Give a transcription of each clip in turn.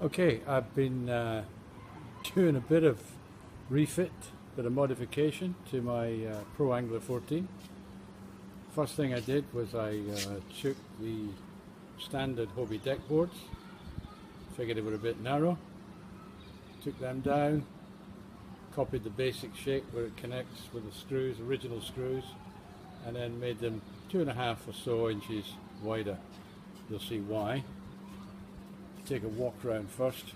Okay, I've been doing a bit of refit, bit of modification to my Pro Angler 14. First thing I did was I took the standard Hobie deck boards, figured they were a bit narrow, took them down, copied the basic shape where it connects with the screws, original screws, and then made them 2.5 or so inches wider. You'll see why. Take a walk around first.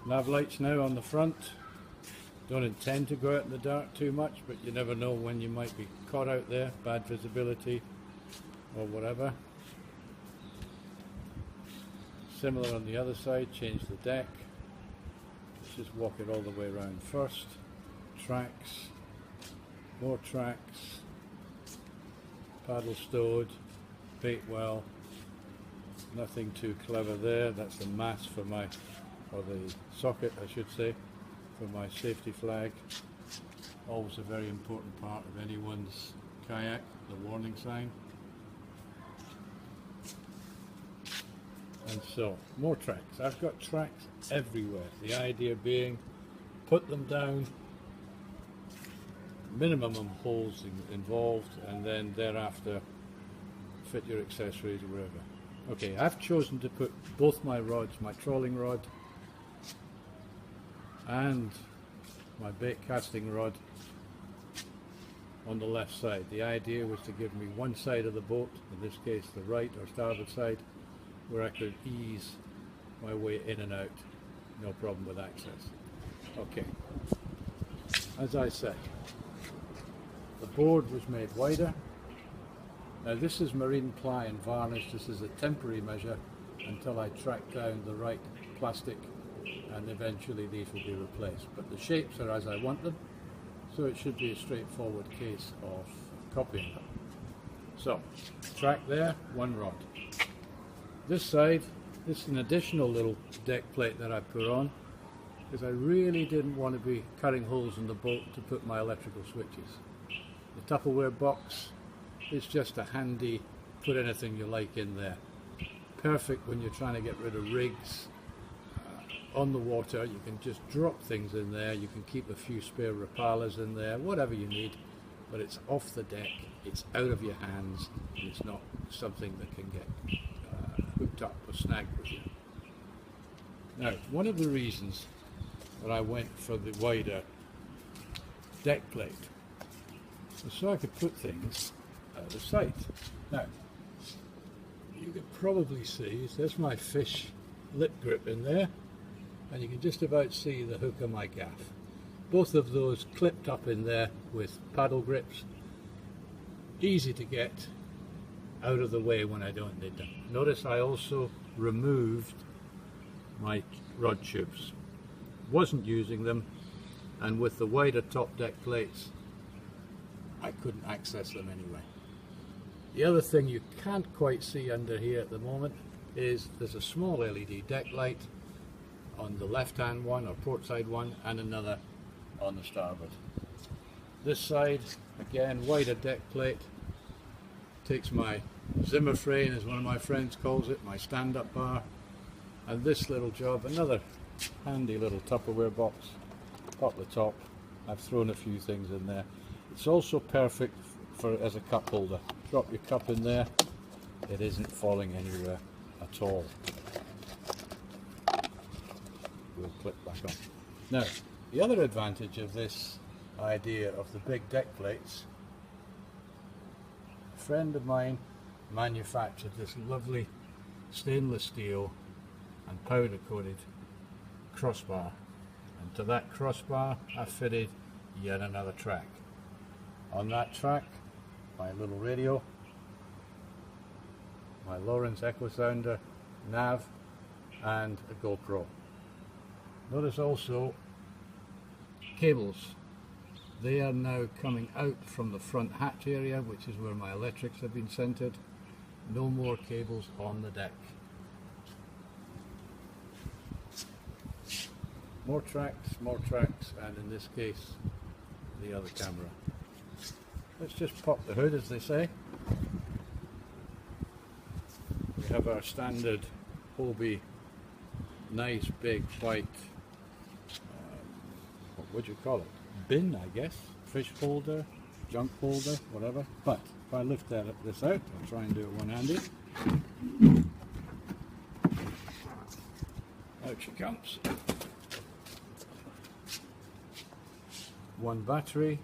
Nav lights now on the front. Don't intend to go out in the dark too much, but you never know when you might be caught out there, bad visibility or whatever. Similar on the other side, change the deck. Let's just walk it all the way around first. Tracks, more tracks, paddle stowed, bait well. Nothing too clever there. That's the mast for my, or the socket I should say, for my safety flag. Always a very important part of anyone's kayak, the warning sign. And so, more tracks. I've got tracks everywhere. The idea being, put them down, minimum of holes involved, and then thereafter fit your accessories wherever. Okay, I've chosen to put both my rods, my trolling rod and my bait casting rod, on the left side. The idea was to give me one side of the boat, in this case the right or starboard side, where I could ease my way in and out, no problem with access. Okay, as I said, the board was made wider. Now this is marine ply and varnish. This is a temporary measure until I track down the right plastic, and eventually these will be replaced. But the shapes are as I want them, so it should be a straightforward case of copying them. So, track there, one rod. This side, this is an additional little deck plate that I put on, because I really didn't want to be cutting holes in the boat to put my electrical switches. The Tupperware box is just a handy, put anything you like in there. Perfect when you're trying to get rid of rigs on the water. You can just drop things in there. You can keep a few spare Rapalas in there, whatever you need, but it's off the deck, it's out of your hands, and it's not something that can get hooked up or snagged with you. Now, one of the reasons that I went for the wider deck plate was so I could put things out of sight. Now, you can probably see, there's my fish lip grip in there, and you can just about see the hook of my gaff. Both of those clipped up in there with paddle grips. Easy to get out of the way when I don't need them. Notice I also removed my rod tubes. Wasn't using them, and with the wider top deck plates, I couldn't access them anyway. The other thing you can't quite see under here at the moment is there's a small LED deck light on the left hand one or port side one, and another on the starboard. This side, again, wider deck plate, takes my Zimmer frame, as one of my friends calls it, my stand-up bar, and this little job, another handy little Tupperware box up the top. I've thrown a few things in there. It's also perfect for as a cup holder. Drop your cup in there, it isn't falling anywhere at all. We'll click back on. Now, the other advantage of this idea of the big deck plates, a friend of mine manufactured this lovely stainless steel and powder coated crossbar, and to that crossbar I fitted yet another track. On that track, my little radio, my Lawrence Echo Sounder, nav, and a GoPro. Notice also cables. They are now coming out from the front hatch area, which is where my electrics have been centered. No more cables on the deck. More tracks, and in this case, the other camera. Let's just pop the hood, as they say. We have our standard Hobie nice big white, what would you call it? Bin, I guess. Fish holder, junk holder, whatever. But if I lift this out, I'll try and do it one-handed. Out she comes. One battery,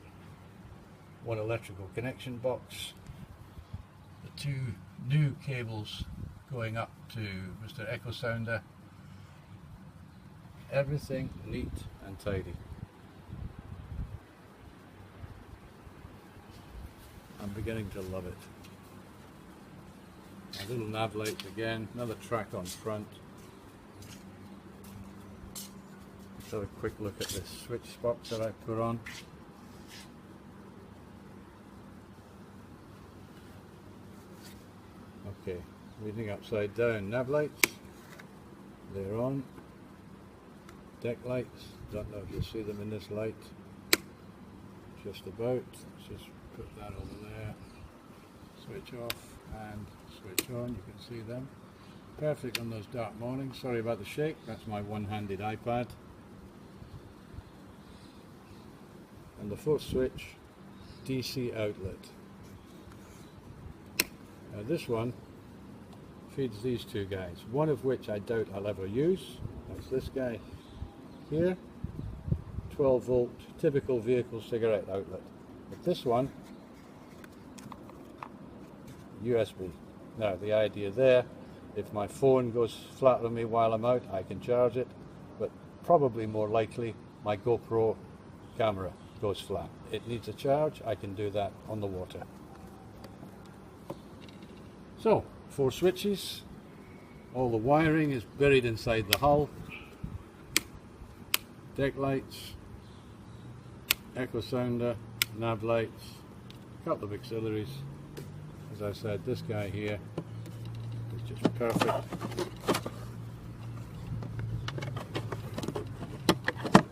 one electrical connection box, the two new cables going up to Mr. Echo Sounder. Everything neat and tidy. I'm beginning to love it. A little nav lights again, another track on front. Let's have a quick look at this switch box that I put on. Okay, reading upside down. Nav lights, they're on. Deck lights, don't know if you'll see them in this light. Just about. Let's just put that over there. Switch off and switch on. You can see them. Perfect on those dark mornings. Sorry about the shake. That's my one-handed iPad. And the fourth switch, DC outlet. Now this one feeds these two guys, one of which I doubt I'll ever use. That's this guy here, 12 volt, typical vehicle cigarette outlet. But this one, USB. Now the idea there, if my phone goes flat on me while I'm out, I can charge it, but probably more likely my GoPro camera goes flat. It needs a charge, I can do that on the water. So, 4 switches, all the wiring is buried inside the hull. Deck lights, echo sounder, nav lights, a couple of auxiliaries. As I said, this guy here is just perfect.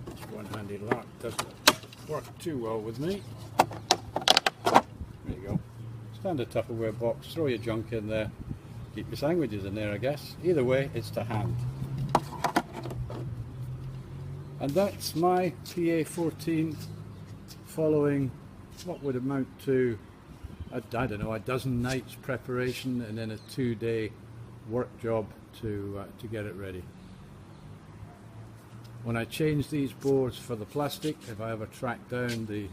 This one-handed lock doesn't work too well with me. There you go. Standard Tupperware box, throw your junk in there, keep your sandwiches in there I guess. Either way, it's to hand. And that's my PA14 following what would amount to, I don't know, a dozen nights preparation and then a 2-day work job to get it ready. When I change these boards for the plastic, if I ever track down the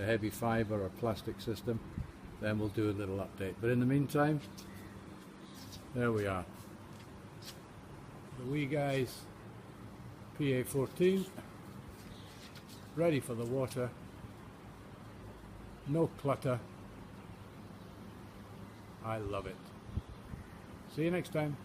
heavy fibre or plastic system, then we'll do a little update. But in the meantime, there we are. The wee guys, PA14, ready for the water, no clutter. I love it. See you next time.